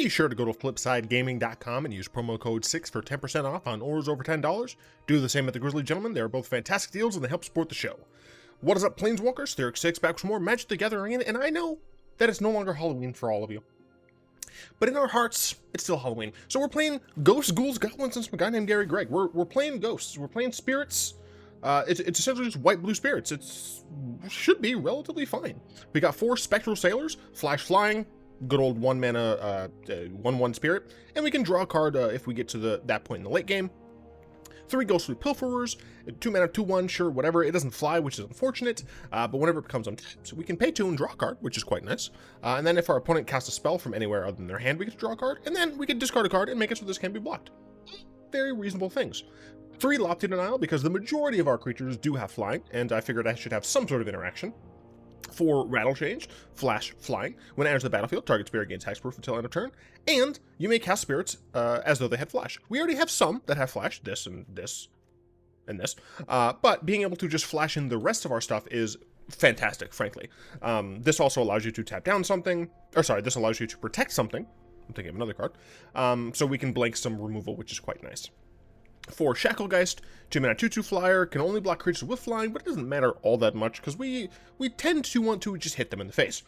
be sure to go to flipsidegaming.com and use promo code 6 for 10% off on orders over $10. Do the same at the Grizzly Gentleman. They are both fantastic deals and they help support the show. What is up, Planeswalkers? There's 6 back for more Magic the Gathering, and I know that it's no longer Halloween for all of you. But in our hearts, it's still Halloween. So we're playing Ghosts, Ghouls, Goblins, and some guy named Gary Gregg. We're playing Ghosts. We're playing Spirits. It's essentially just white-blue Spirits. Should be relatively fine. We got 4 Spectral Sailors, Flash Flying, good old 1-mana 1/1 Spirit, and we can draw a card if we get to that point in the late game. 3 Ghostly Pilferers, 2-mana 2/1, sure, whatever. It doesn't fly, which is unfortunate, but whenever it becomes untapped, so we can pay 2 and draw a card, which is quite nice. And then if our opponent casts a spell from anywhere other than their hand, we get to draw a card, and then we can discard a card and make it so this can be blocked. Very reasonable things. 3 Lofty Denial, because the majority of our creatures do have flying, and I figured I should have some sort of interaction. 4 Rattlechains, Flash Flying. When it enters the battlefield, target spirit gains hexproof until end of turn, and you may cast spirits as though they had flash. We already have some that have flash, this and this and this, but being able to just flash in the rest of our stuff is fantastic, frankly. This also allows you to tap down something, or sorry, this allows you to protect something. I'm thinking of another card. So we can blank some removal, which is quite nice. 4 Shacklegeist, 2-mana 2/2 flyer, can only block creatures with flying, but it doesn't matter all that much because we tend to want to just hit them in the face.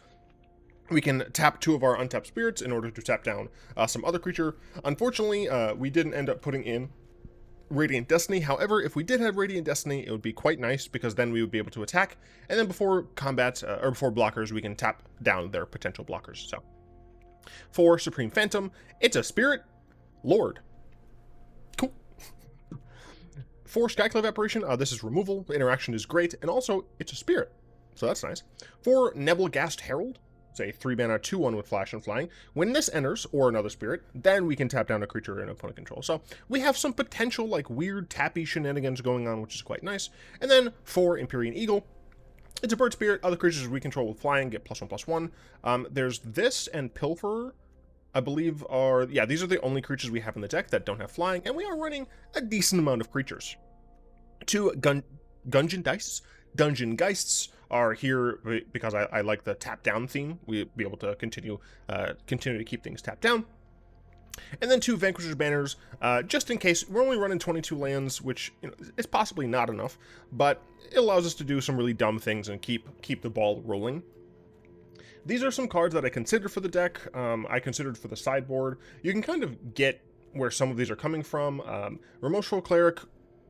We can tap 2 of our untapped spirits in order to tap down some other creature. Unfortunately, we didn't end up putting in Radiant Destiny. However, if we did have Radiant Destiny, it would be quite nice because then we would be able to attack, and then before combat or before blockers, we can tap down their potential blockers. So, 4 Supreme Phantom, it's a spirit lord. Cool. 4 Skyclave Apparition, this is removal, the interaction is great, and also, it's a spirit, so that's nice. 4 Nebelgast Herald, it's a 3-mana 2/1 with flash and flying. When this enters, or another spirit, then we can tap down a creature in opponent control. So, we have some potential, like, weird tappy shenanigans going on, which is quite nice. And then, 4 Empyrean Eagle, it's a bird spirit, other creatures we control with flying get +1/+1. There's this and Pilferer, I believe these are the only creatures we have in the deck that don't have flying, and we are running a decent amount of creatures. 2 Dungeon Geists are here because I like the tap down theme. We'll be able to continue to keep things tapped down. And then 2 Vanquisher's Banners, just in case. We're only running 22 lands, which is possibly not enough, but it allows us to do some really dumb things and keep the ball rolling. These are some cards that I considered for the deck. I considered for the sideboard. You can kind of get where some of these are coming from. Remorseful Cleric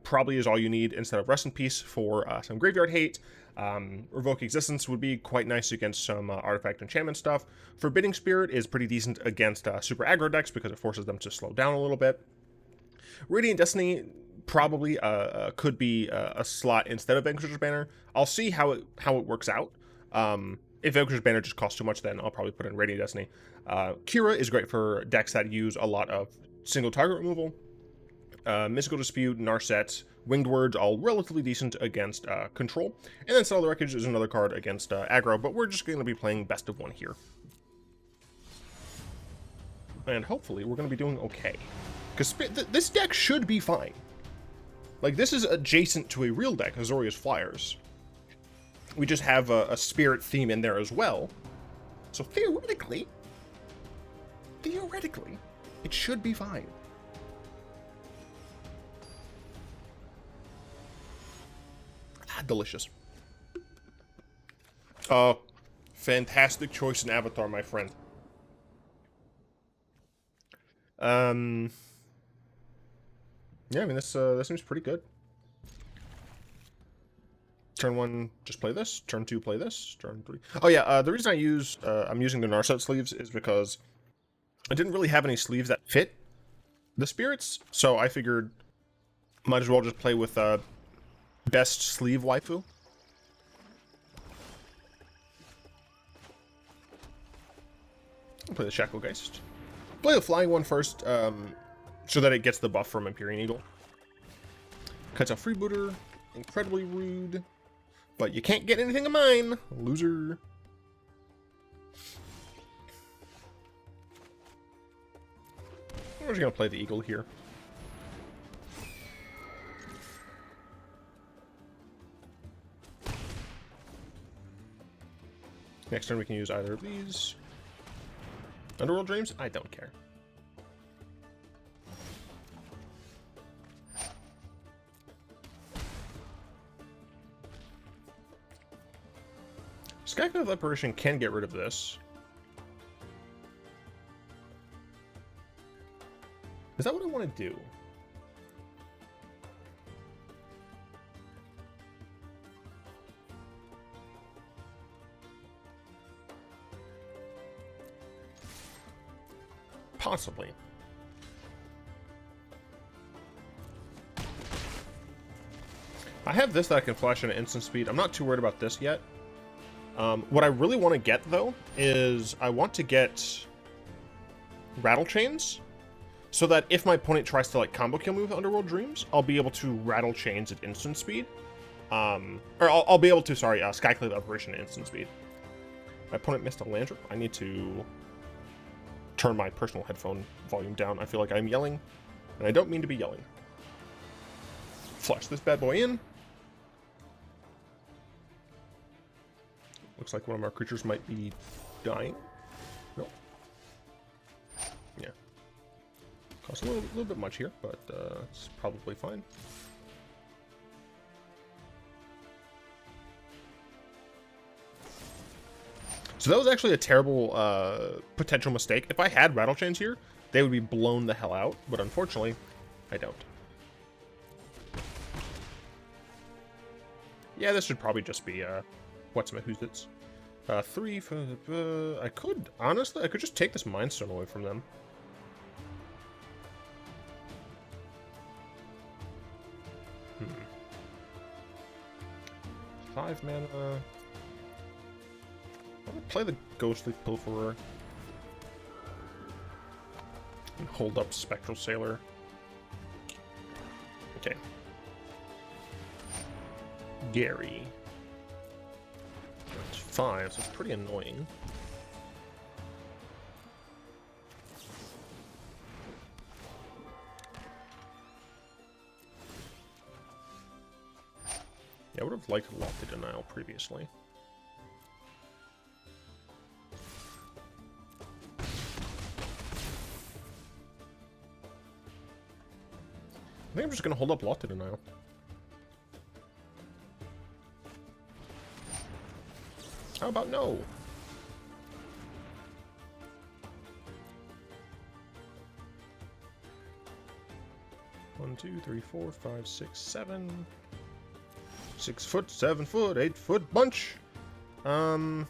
probably is all you need instead of Rest in Peace for some graveyard hate. Revoke Existence would be quite nice against some artifact enchantment stuff. Forbidding Spirit is pretty decent against super aggro decks because it forces them to slow down a little bit. Radiant Destiny probably could be a slot instead of Vanquisher's Banner. I'll see how it works out. If Vanquisher's Banner just costs too much, then I'll probably put in Radiant Destiny. Kira is great for decks that use a lot of single target removal. Mystical Dispute, Narset, Winged Words, all relatively decent against control. And then Settle the Wreckage is another card against aggro, but we're just going to be playing best of 1 here. And hopefully we're going to be doing okay. Because this deck should be fine. Like, this is adjacent to a real deck, Azorius Flyers. We just have a spirit theme in there as well. So theoretically, it should be fine. Delicious. Oh, fantastic choice in Avatar, my friend. Yeah, I mean, this seems pretty good. Turn 1, just play this. Turn 2, play this. Turn 3. Oh yeah, the reason I'm using the Narset sleeves is because I didn't really have any sleeves that fit the spirits, so I figured might as well just play with best sleeve waifu. I'll play the Shacklegeist. Play the flying one first, so that it gets the buff from Empyrean Eagle. Cuts out Freebooter. Incredibly rude. But you can't get anything of mine, loser. We're just gonna play the Eagle here. Next turn we can use either of these. Underworld Dreams? I don't care. Skyclave Apparition can get rid of this. Is that what I want to do? Possibly. I have this that I can flash in at instant speed. I'm not too worried about this yet. What I really want to get, though, is I want to get Rattlechains, so that if my opponent tries to, like, combo kill me with Underworld Dreams, I'll be able to Rattlechains at instant speed. Or I'll be able to, sorry, Skyclave Apparition at instant speed. My opponent missed a land drop. I need to turn my personal headphone volume down. I feel like I'm yelling, and I don't mean to be yelling. Flush this bad boy in. Looks like one of our creatures might be dying. Nope. Yeah. Costs a little bit much here, but it's probably fine. So that was actually a terrible potential mistake. If I had Rattlechains here, they would be blown the hell out, but unfortunately, I don't. Yeah, this should probably just be what's my who's it's 3 for the I could honestly I could just take this Mind Stone away from them. Hmm. 5 mana. I'm gonna play the Ghostly Pilferer and hold up Spectral Sailor. Okay. Gary. That's 5, so it's pretty annoying. Yeah, I would have liked Lofty Denial previously. I think I'm just going to hold up Lofty Denial. How about no? One, 2, 3, 4, 5, 6, 7. 6 foot, 7 foot, 8 foot bunch. I'll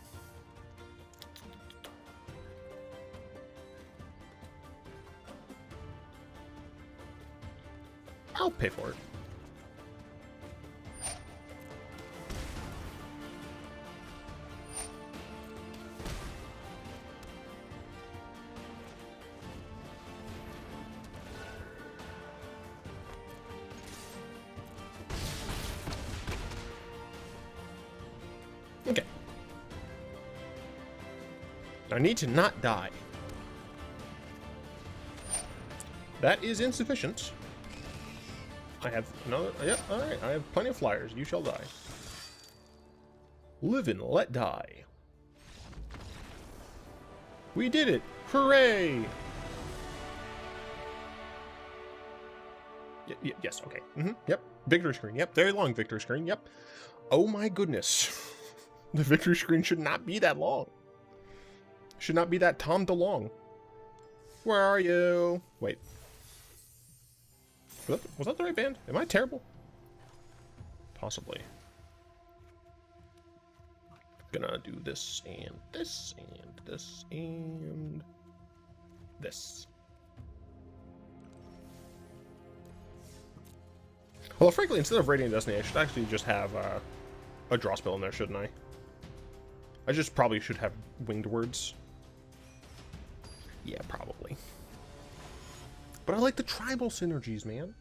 pay for it. Okay. I need to not die. That is insufficient. I have another. Yep, yeah, alright. I have plenty of flyers. You shall die. Live and let die. We did it! Hooray! Yes, okay. Yep. Victory screen. Yep. Very long victory screen. Yep. Oh my goodness. The victory screen should not be that long. Should not be that Tom DeLong. Where are you? Wait. Was that the right band? Am I terrible? Possibly. Gonna do this and this and this and this. Well, frankly, instead of Radiant Destiny, I should actually just have a draw spell in there, shouldn't I? I just probably should have Winged Words. Yeah, probably. But I like the tribal synergies, man.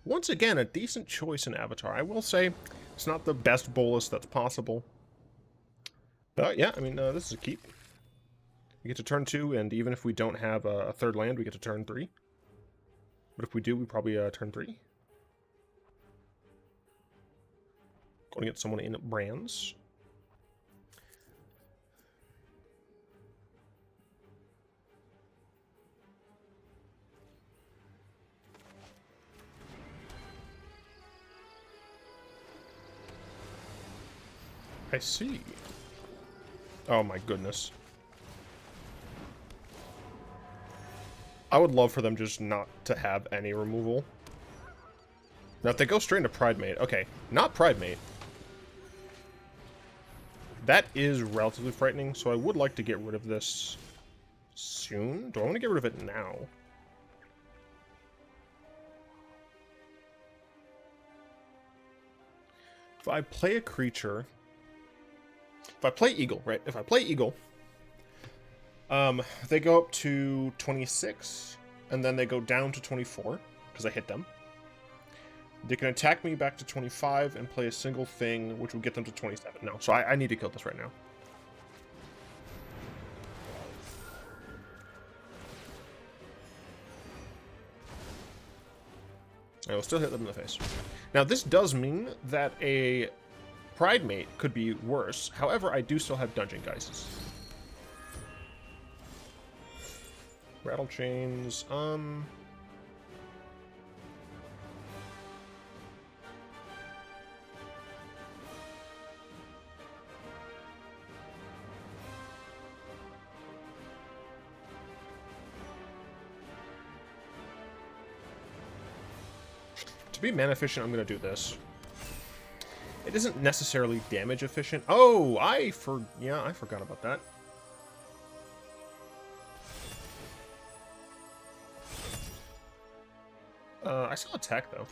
Once again, a decent choice in Avatar. I will say, it's not the best Bolas that's possible. But yeah, I mean, this is a keep. We get to turn 2, and even if we don't have a third land, we get to turn 3. But if we do, we probably turn 3. Going to get someone in Brands. I see. Oh my goodness. I would love for them just not to have any removal. Now if they go straight into Pridemate, okay, not Pridemate. That is relatively frightening, so I would like to get rid of this soon. Do I want to get rid of it now? If I play a creature... If I play Eagle, right? If I play Eagle, they go up to 26, and then they go down to 24, because I hit them. They can attack me back to 25 and play a single thing, which will get them to 27. No, so I need to kill this right now. I will still hit them in the face. Now, this does mean that a Pridemate could be worse. However, I do still have Dungeon Geists. Rattlechains, to be mana efficient, I'm going to do this. It isn't necessarily damage efficient. Oh, I forgot about that. I still attack, though.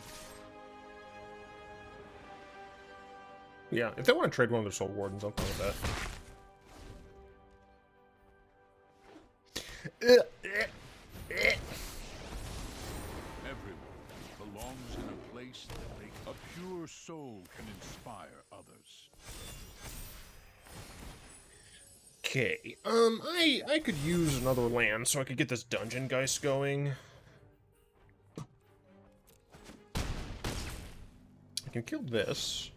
Yeah, if they want to trade one of their Soul Wardens, I'm fine with that. Everyone belongs in a place that a pure soul can inspire others. Okay, I could use another land so I could get this Dungeon Geist going. I can kill this.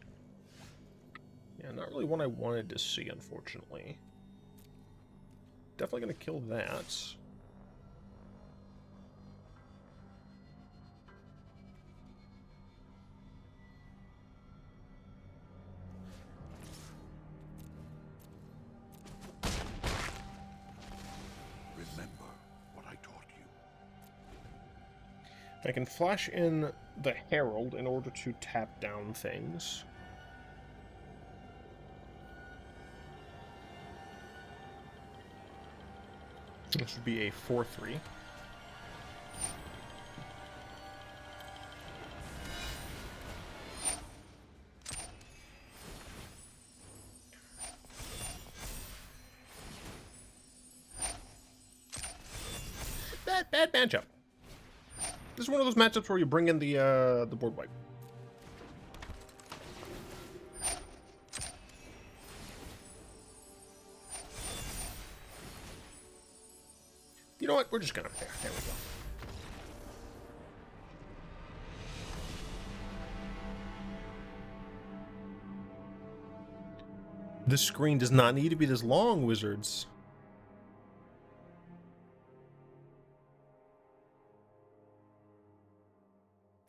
Yeah, not really one I wanted to see, unfortunately. Definitely gonna kill that. I can flash in the Herald in order to tap down things. This would be a 4-3. Bad matchup. This is one of those matchups where you bring in the board wipe. You know what? We're just gonna... There we go. This screen does not need to be this long, wizards.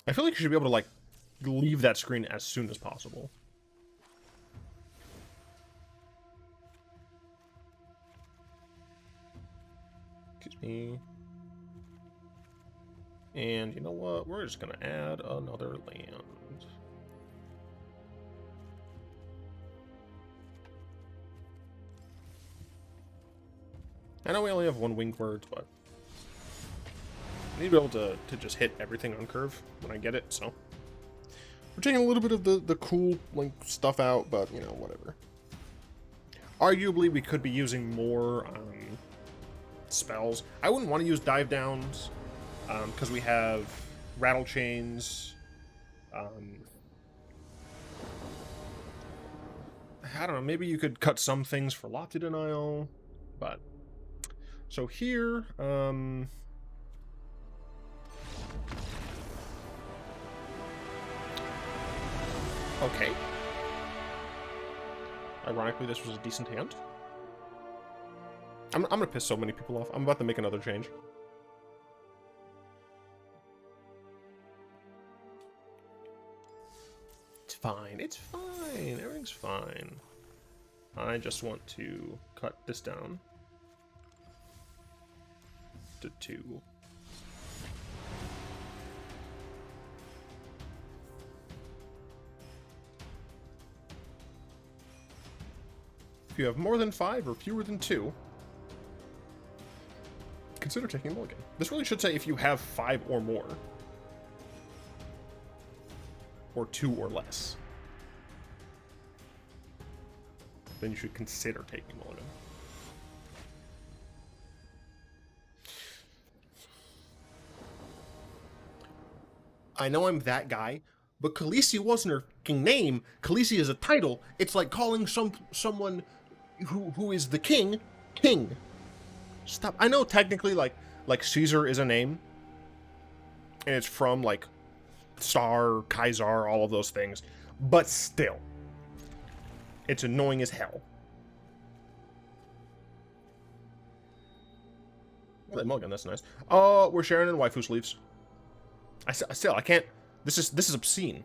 I feel like you should be able to, like, leave that screen as soon as possible. Excuse me. And you know what? We're just gonna add another land. I know we only have one winged bird, but I need to be able to just hit everything on curve when I get it, so. We're taking a little bit of the cool, like, stuff out, but, you know, whatever. Arguably, we could be using more spells. I wouldn't want to use dive downs, because we have Rattlechains. I don't know, maybe you could cut some things for Lofty Denial, but... So here, okay. Ironically, this was a decent hand. I'm gonna piss so many people off. I'm about to make another change. It's fine. It's fine. Everything's fine. I just want to cut this down to 2. If you have more than 5 or fewer than 2, consider taking a mulligan. This really should say if you have 5 or more. Or 2 or less. Then you should consider taking a mulligan. I know I'm that guy, but Khaleesi wasn't her fucking name. Khaleesi is a title. It's like calling someone who is the king, king. Stop. I know technically like Caesar is a name, and it's from like Tsar, Kaiser, all of those things, but still, it's annoying as hell. Oh, that mulligan, that's nice. Oh, we're sharing in waifu sleeves. I can't. This is obscene.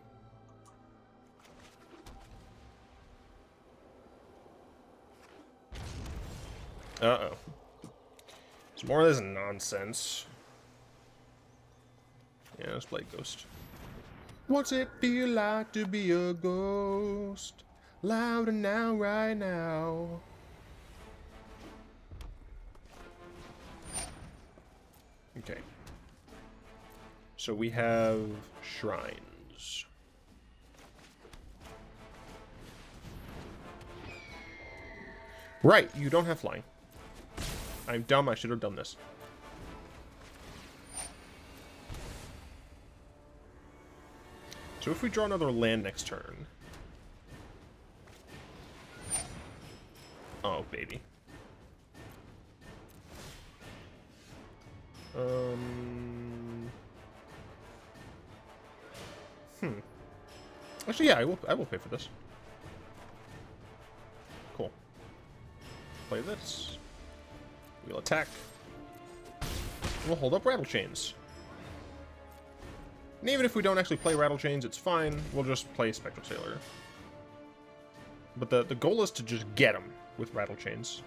Uh-oh. Some more of this nonsense. Yeah, let's play Ghost. What's it feel like to be a ghost? Louder now, right now. Okay. So we have shrines. Right, you don't have flying. I'm dumb, I should have done this. So if we draw another land next turn... Oh, baby. Actually, yeah, I will pay for this. Cool. Play this. We'll attack. We'll hold up Rattlechains. And even if we don't actually play Rattlechains, it's fine. We'll just play Spectral Sailor. But the goal is to just get them with Rattlechains.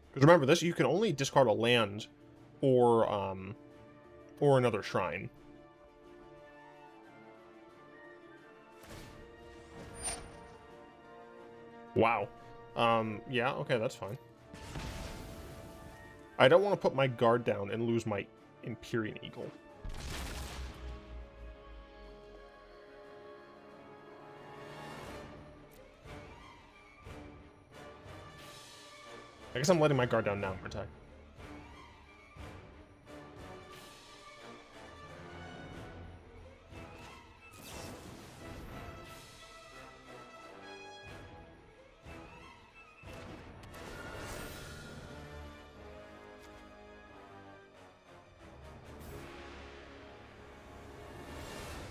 Because remember, this you can only discard a land or another shrine. Wow. Yeah, okay, that's fine. I don't want to put my guard down and lose my Empyrean Eagle. I guess I'm letting my guard down now, aren't I?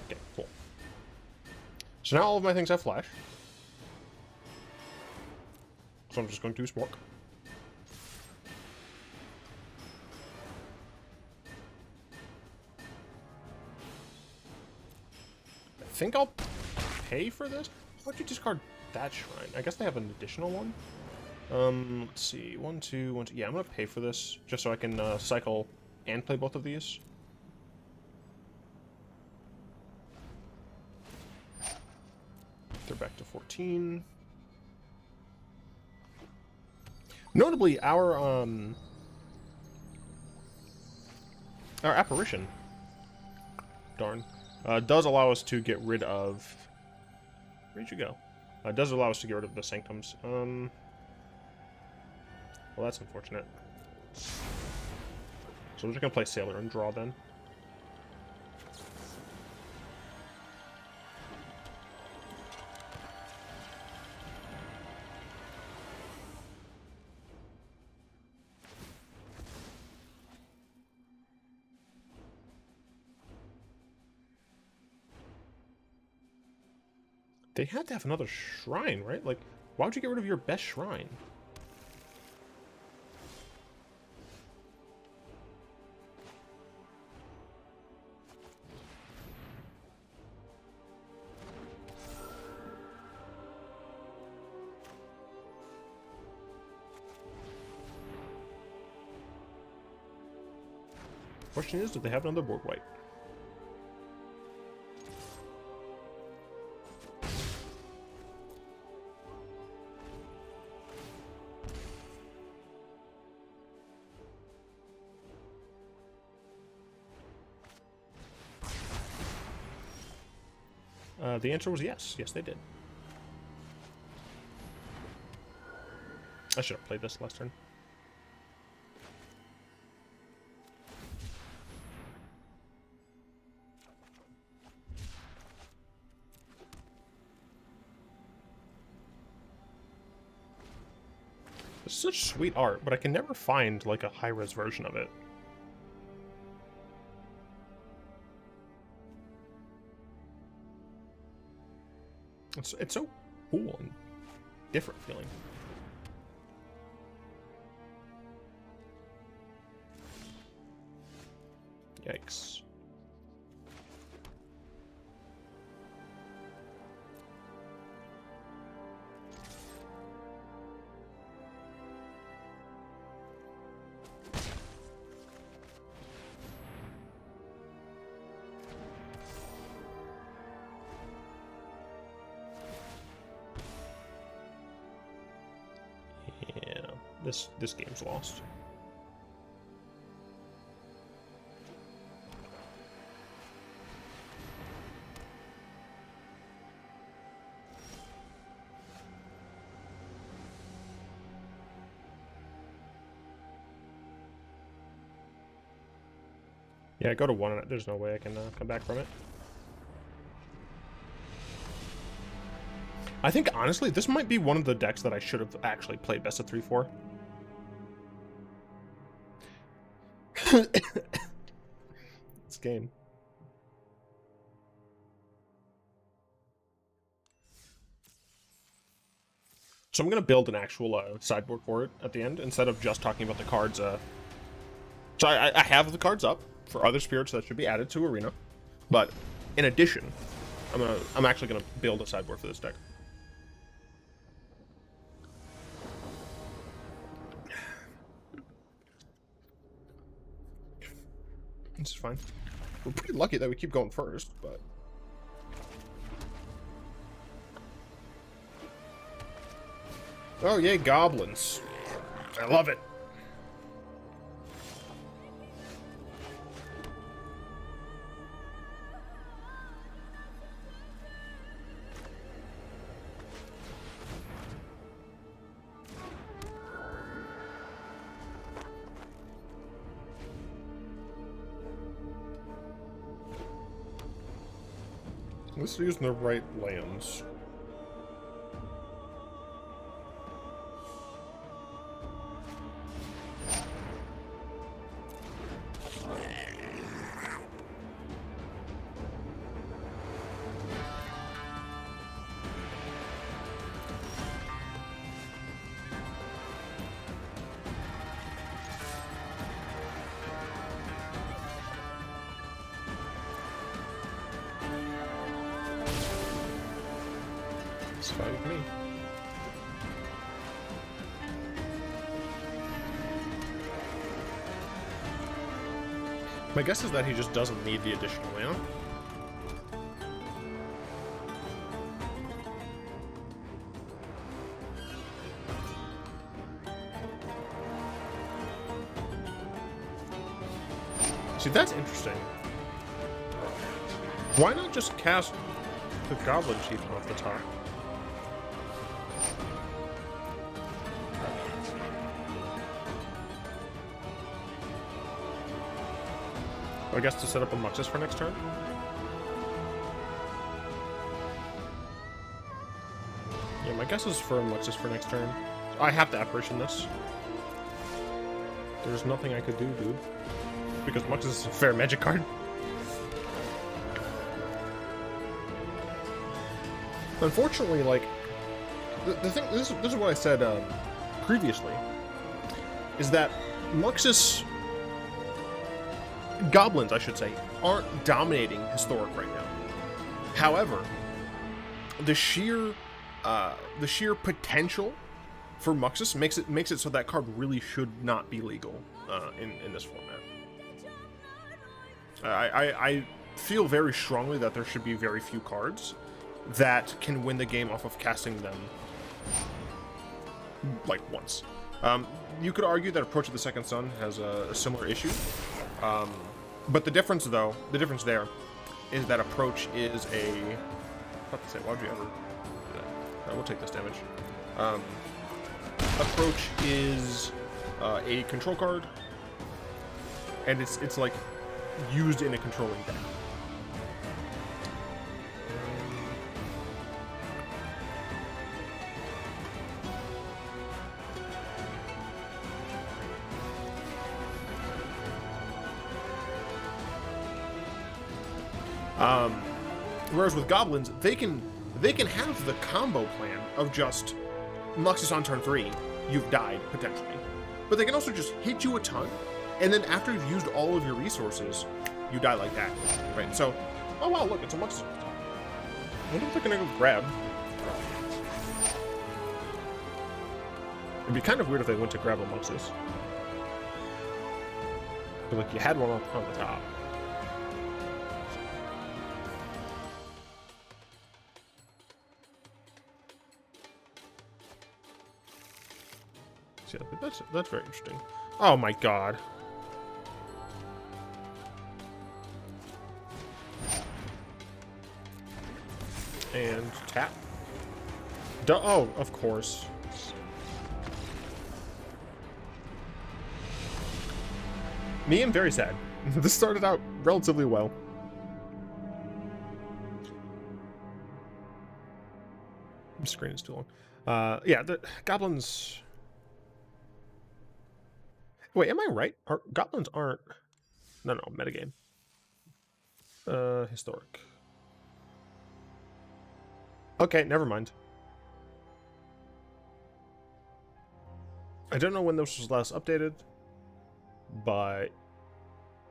Okay, cool. So now all of my things have flash. So I'm just going to smoke. I think I'll pay for this. Why'd you discard that shrine? I guess they have an additional one. Let's see. 1, 2, 1, 2. Yeah, I'm gonna pay for this just so I can cycle and play both of these. They're back to 14. Notably, our apparition, darn, does allow us to get rid of. Where'd you go? Does allow us to get rid of the sanctums. Well, that's unfortunate. So we're just gonna play Sailor and draw then. They had to have another shrine, right? Like, why would you get rid of your best shrine? Question is, do they have another board wipe? The answer was yes. Yes, they did. I should have played this last turn. It's such sweet art, but I can never find like a high-res version of it. It's so cool and different feeling. Yikes. This game's lost. Yeah, go to 1. There's no way I can come back from it. I think, honestly, this might be one of the decks that I should have actually played best of 3 for. This game. So I'm going to build an actual sideboard for it at the end, instead of just talking about the cards. So I have the cards up for other spirits that should be added to Arena. But, in addition, I'm actually going to build a sideboard for this deck. This is fine. We're pretty lucky that we keep going first, but... Oh, yay, goblins. I love it. Let's use the right lands. It's fine with me. My guess is that he just doesn't need the additional mana. See, that's interesting. Why not just cast the Goblin Chieftain off the top? I guess to set up a Muxus for next turn? Yeah, my guess is for a Muxus for next turn. I have to Apparition this. There's nothing I could do, dude. Because Muxus is a fair magic card. Unfortunately, like, the thing, this is what I said previously, is that Muxus... Goblins, I should say, aren't dominating Historic right now. However, the sheer potential for Muxus makes it so that card really should not be legal in this format. I feel very strongly that there should be very few cards that can win the game off of casting them, like, once. You could argue that Approach of the Second Sun has a similar issue. But the difference there is that Approach is a... I was about to say, why would you ever do that? Alright, we'll take this damage. Approach is a control card, and it's like used in a controlling deck. Whereas with goblins, they can have the combo plan of just Muxus on turn 3, you've died potentially, but they can also just hit you a ton, and then after you've used all of your resources, you die like that, right? So, oh wow, look, it's a Muxus. I wonder if they're gonna go grab. It'd be kind of weird if they went to grab a Muxus. But like you had one up on the top. Yeah, that's very interesting. Oh my god. And tap. Oh, of course. Me, I'm very sad. This started out relatively well. The screen is too long. Yeah, the goblins... Wait, am I right? Goblins aren't... No, metagame. Historic. Okay, never mind. I don't know when this was last updated, but...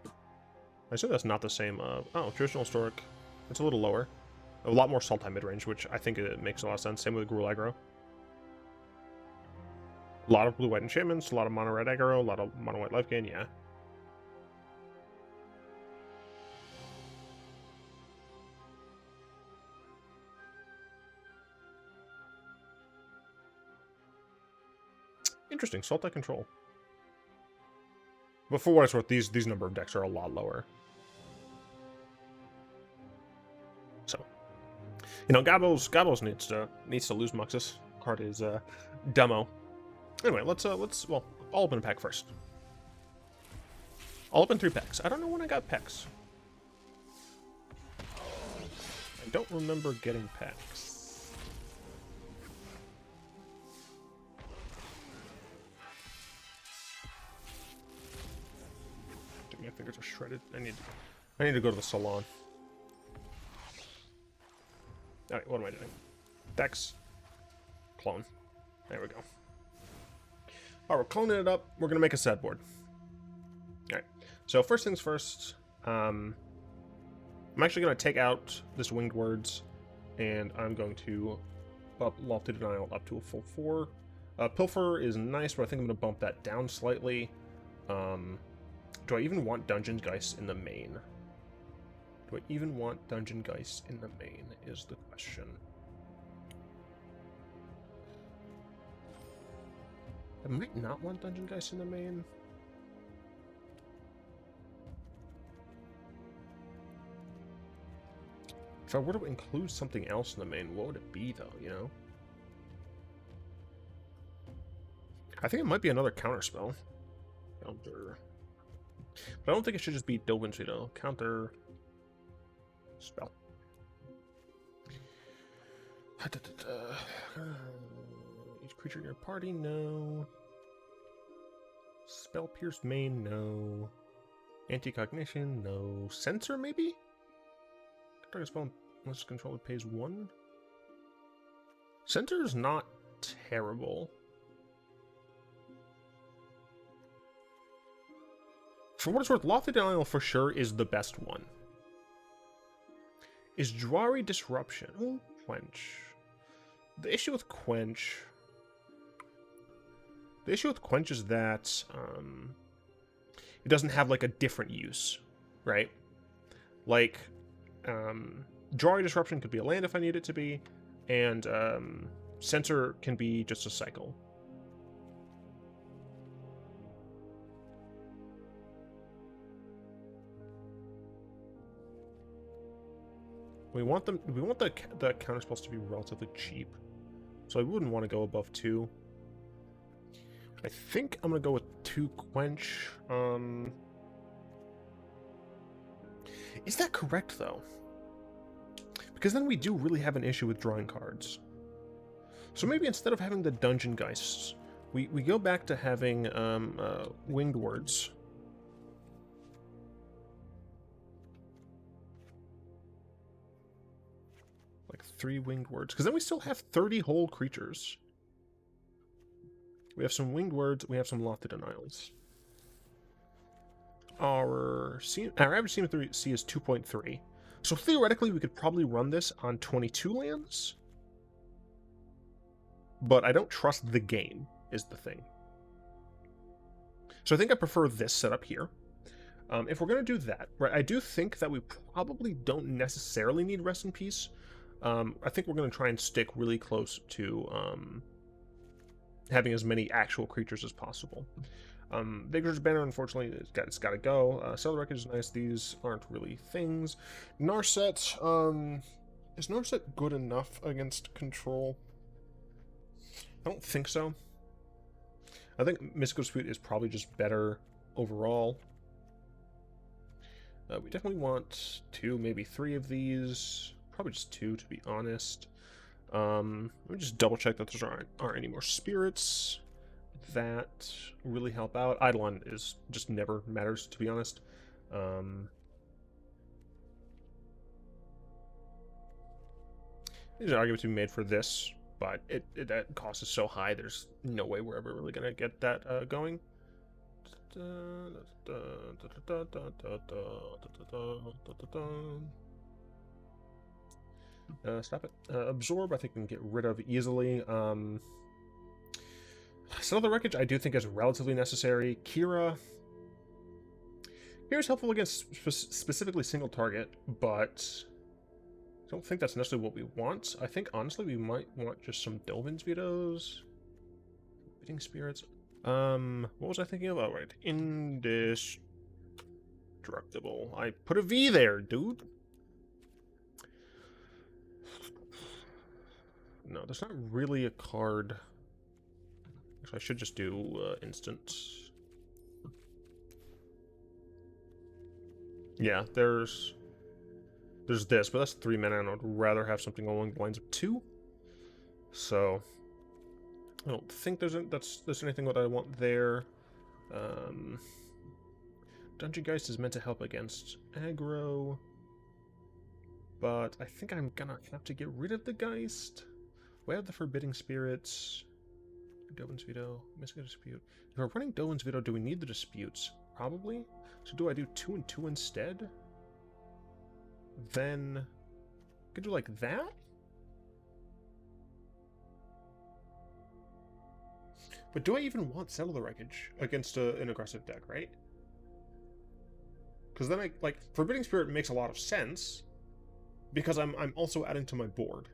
I assume that's not the same... Oh, traditional historic. It's a little lower. A lot more Sultai mid-range, which I think it makes a lot of sense. Same with Gruul aggro. A lot of blue-white enchantments, a lot of mono-red aggro, a lot of mono-white Lifegain, yeah. Interesting, Sultai control. But for what it's worth, these number of decks are a lot lower. So, you know, Gobbos needs to lose Muxus. Card is demo. Anyway, let's well, I'll open a pack first. I'll open 3 packs. I don't know when I got packs. I don't remember getting packs. My fingers are shredded. I need to go to the salon. Alright, what am I doing? Dex. Clone. There we go. Alright, we're cloning it up. We're going to make a sideboard. Alright, so first things first, I'm actually going to take out this Winged Words, and I'm going to up Lofted Denial up to a full 4. Pilferer is nice, but I think I'm going to bump that down slightly. Do I even want Dungeon Geists in the main? Do I even want Dungeon Geists in the main is the question. I might not want Dungeon Geists in the main. If I were to include something else in the main, what would it be, though, you know? I think it might be another counter spell. Counter. But I don't think it should just be Dovin's Veto. Counter spell. Each creature in your party, no. Spell Pierce main, no. Anti-cognition, no. Censor, maybe? Target spell unless controller pays 1. Censor is not terrible. For what it's worth, Lofted Denial for sure is the best one. Is Drawry Disruption? Oh, Quench. The issue with Quench is that it doesn't have like a different use, right? Like, Drawing Disruption could be a land if I need it to be, and Censor can be just a cycle. We want the counterspells to be relatively cheap, so I wouldn't want to go above 2. I think I'm gonna go with 2 Quench. Is that correct though? Because then we do really have an issue with drawing cards. So maybe instead of having the Dungeon Geists, we go back to having Winged Words. Like 3 Winged Words. Because then we still have 30 whole creatures. We have some Winged Words, we have some Lofted Denials. Our average CMC is 2.3. So theoretically, we could probably run this on 22 lands. But I don't trust the game, is the thing. So I think I prefer this setup here. If we're going to do that, right, I do think that we probably don't necessarily need Rest in Peace. I think we're going to try and stick really close to having as many actual creatures as possible. Vigor's Banner, unfortunately, it's got to go. Settle the Wreckage is nice. These aren't really things. Narset, is Narset good enough against control? I don't think so. I think Mystical Dispute is probably just better overall. We definitely want 2, maybe 3 of these. Probably just 2, to be honest. Let me just double check that there aren't any more spirits that really help out. Eidolon is just never matters, to be honest. There's an argument to be made for this, but that cost is so high, there's no way we're ever really going to get that going. Stop it. Absorb, I think we can get rid of easily. Settle the Wreckage, I do think is relatively necessary. Kira's helpful against specifically single target, but I don't think that's necessarily what we want. I think, honestly, we might want just some Dovin's Vetoes. Bidding Spirits. What was I thinking of? Oh, right. Indestructible. I put a V there, dude. No, there's not really a card. So I should just do instant. Yeah, there's this, but that's 3 mana, and I'd rather have something along the lines of 2. So I don't think there's anything that I want there. Dungeon Geist is meant to help against aggro, but I think I'm gonna have to get rid of the Geist. We have the Forbidding Spirits. Dovin's Veto, Mystical Dispute. If we're running Dovin's Veto, do we need the disputes? Probably. So do I do 2 and 2 instead? Then I could do like that. But do I even want Settle the Wreckage against an aggressive deck, right? Because then Forbidding Spirit makes a lot of sense because I'm also adding to my board.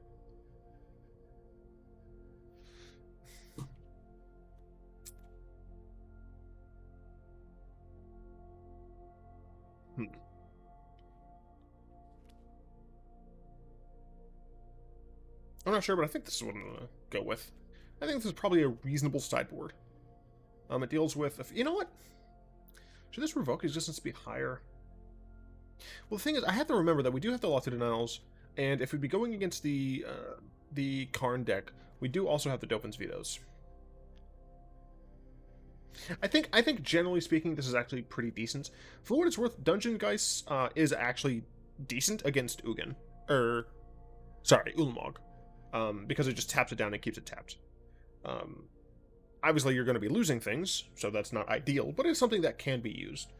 I'm not sure, but I think this is what I'm going to go with. I think this is probably a reasonable sideboard. It deals with... You know what? Should this Revoke Existence be higher? Well, the thing is, I have to remember that we do have the Lofted Denials, and if we'd be going against the Karn deck, we do also have the Dovin's Vetoes. I think generally speaking, this is actually pretty decent. For what it's worth, Dungeon Geists is actually decent against Ugin. Ulamog. Because it just taps it down and keeps it tapped. Obviously, you're going to be losing things, so that's not ideal, but it's something that can be used.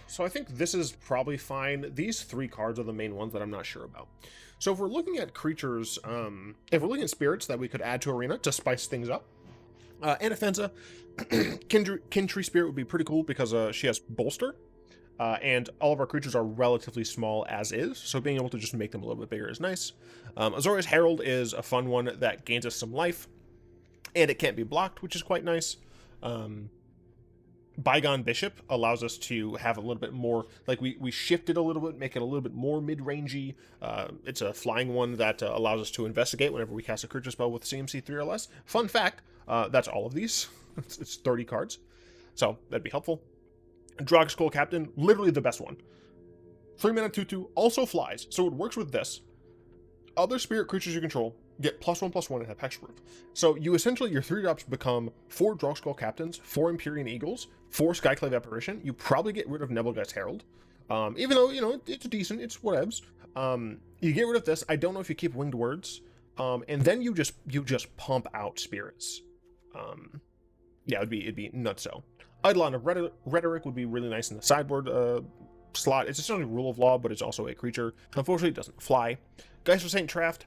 So I think this is probably fine. These 3 cards are the main ones that I'm not sure about. So if we're looking at creatures, if we're looking at spirits that we could add to Arena to spice things up, Anafenza, Kin Tree Spirit would be pretty cool because she has Bolster. and all of our creatures are relatively small as is, so being able to just make them a little bit bigger is nice. Azorius Herald is a fun one that gains us some life, and it can't be blocked, which is quite nice. Bygone Bishop allows us to have a little bit more, like we shift it a little bit, make it a little bit more mid-rangey. It's a flying one that allows us to investigate whenever we cast a creature spell with CMC 3 or less. Fun fact, that's all of these. It's 30 cards, so that'd be helpful. Dragskull Captain, literally the best one. 3 mana 2/2, also flies, so it works with this. Other spirit creatures you control get +1/+1 and have hexproof. So you essentially, your 3 drops become 4 Dragskull Captains, 4 Empyrean Eagles, 4 Skyclave Apparition. You probably get rid of Nebelgast Herald. Even though, you know, it's decent, it's whatevs. You get rid of this. I don't know if you keep Winged Words. And then you just pump out spirits. Yeah, it'd be nutso. Eidolon of Rhetoric would be really nice in the sideboard slot. It's essentially Rule of Law, but it's also a creature. Unfortunately, it doesn't fly. Geist of Saint Traft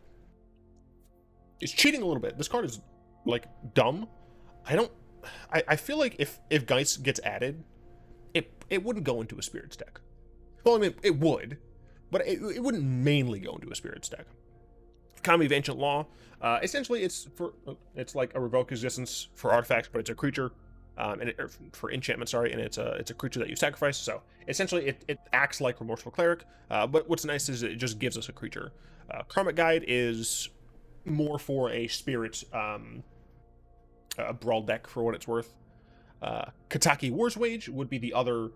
is cheating a little bit. This card is, like, dumb. I feel like if Geist gets added, it wouldn't go into a Spirits deck. Well, I mean, it would, but it wouldn't mainly go into a Spirits deck. Kami of Ancient Law, essentially it's like a Revoke Existence for artifacts, but it's a creature. For enchantment, sorry, and it's a creature that you sacrifice. So essentially, it acts like Remorseful Cleric. But what's nice is it just gives us a creature. Karmic Guide is more for a spirit, a Brawl deck for what it's worth. Kataki War's Wage would be the other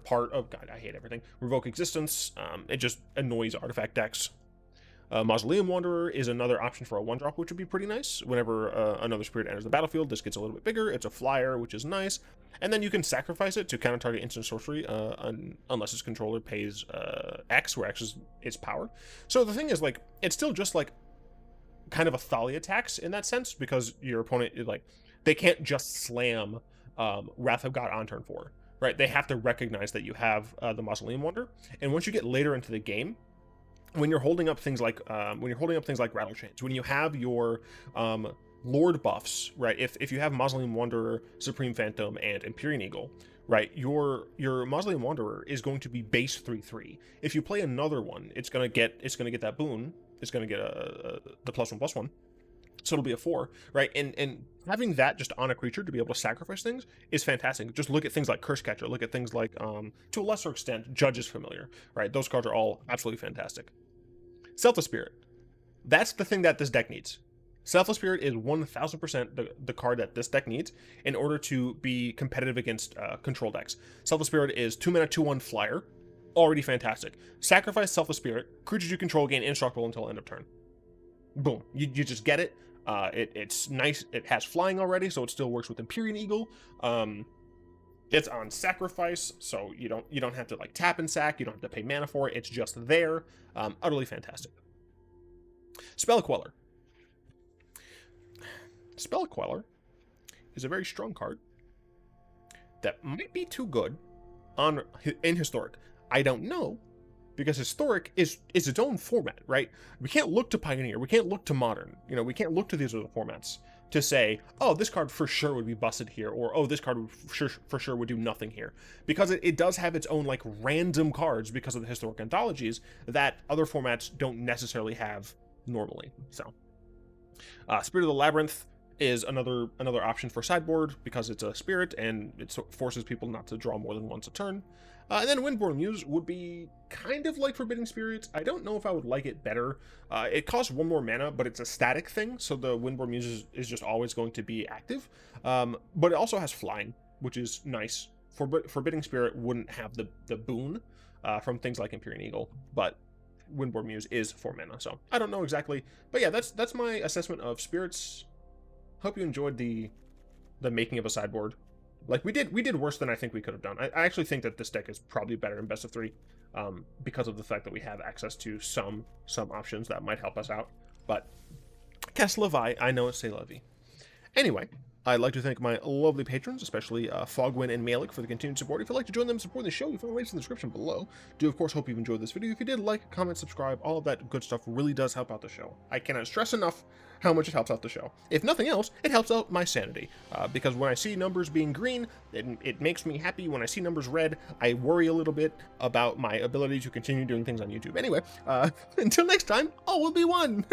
part of. God, I hate everything. Revoke Existence. It just annoys artifact decks. Mausoleum Wanderer is another option for a 1-drop, which would be pretty nice. Whenever another spirit enters the battlefield, this gets a little bit bigger. It's a flyer, which is nice. And then you can sacrifice it to counter-target instant sorcery, unless its controller pays X, where X is its power. So the thing is, like, it's still just, like, kind of a Thalia tax in that sense, because your opponent, they can't just slam Wrath of God on turn 4, right? They have to recognize that you have the Mausoleum Wanderer. And once you get later into the game, when you're holding up things like Rattlechains, when you have your Lord buffs, right? If you have Mausoleum Wanderer, Supreme Phantom, and Empyrean Eagle, right? Your Mausoleum Wanderer is going to be base 3/3. If you play another one, it's gonna get that boon. It's gonna get the +1/+1. So it'll be a 4, right? And having that just on a creature to be able to sacrifice things is fantastic. Just look at things like Curse Catcher. Look at things like, to a lesser extent, Judge's Familiar, right? Those cards are all absolutely fantastic. Selfless Spirit. That's the thing that this deck needs. Selfless Spirit is 1000% the card that this deck needs in order to be competitive against control decks. Selfless Spirit is 2 mana 2/1 flyer. Already fantastic. Sacrifice Selfless Spirit. Creatures you control gain indestructible until end of turn. Boom. You just get it. It's nice. It has flying already, so it still works with Empyrean Eagle. It's on sacrifice, so you don't have to like tap and sack. You don't have to pay mana for it. It's just there. Utterly fantastic. Spell Queller. Spell Queller is a very strong card that might be too good in Historic. I don't know, because Historic is its own format, right? We can't look to Pioneer. We can't look to Modern. We can't look to these other formats to say, oh, this card for sure would be busted here, or oh, this card for sure would do nothing here, because it does have its own like random cards because of the Historic anthologies that other formats don't necessarily have normally. So, Spirit of the Labyrinth is another option for sideboard because it's a spirit and it forces people not to draw more than once a turn. And then Windborne Muse would be kind of like Forbidding Spirits. I don't know if I would like it better. It costs 1 more mana, but it's a static thing, so the Windborne Muse is just always going to be active. But it also has flying, which is nice. Forbidding Spirit wouldn't have the boon from things like Empyrean Eagle, but Windborne Muse is 4 mana, so I don't know exactly. But yeah, that's my assessment of spirits. Hope you enjoyed the making of a sideboard. Like, we did worse than I think we could have done. I actually think that this deck is probably better in best of 3, because of the fact that we have access to some options that might help us out. But Qu'est-ce la vie? I know it's c'est la vie. Anyway, I'd like to thank my lovely patrons, especially Fogwin and Malik, for the continued support. If you'd like to join them and support the show, you find links in the description below. Do, of course, hope you've enjoyed this video. If you did, like, comment, subscribe, all of that good stuff really does help out the show. I cannot stress enough how much it helps out the show. If nothing else, it helps out my sanity, because when I see numbers being green, it makes me happy. When I see numbers red, I worry a little bit about my ability to continue doing things on YouTube. Anyway, until next time, all will be one!